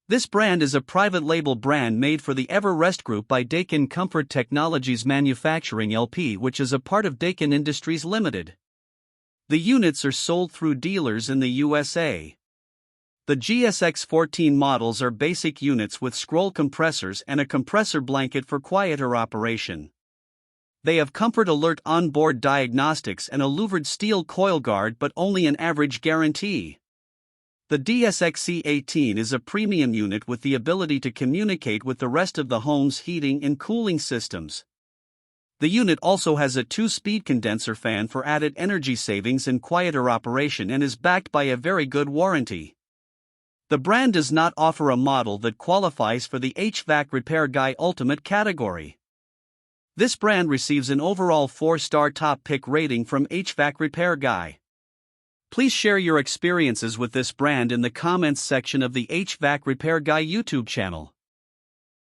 This brand is a private label brand made for the Everest Group by Daikin Comfort Technologies Manufacturing LP, which is a part of Daikin Industries Limited. The units are sold through dealers in the USA. The GSX-14 models are basic units with scroll compressors and a compressor blanket for quieter operation. They have Comfort Alert onboard diagnostics and a louvered steel coil guard, but only an average guarantee. The DSX-C18 is a premium unit with the ability to communicate with the rest of the home's heating and cooling systems. The unit also has a 2-speed condenser fan for added energy savings and quieter operation and is backed by a very good warranty. The brand does not offer a model that qualifies for the HvacRepairGuy Ultimate category. This brand receives an overall 4-star top pick rating from HvacRepairGuy. Please share your experiences with this brand in the comments section of the HvacRepairGuy YouTube channel.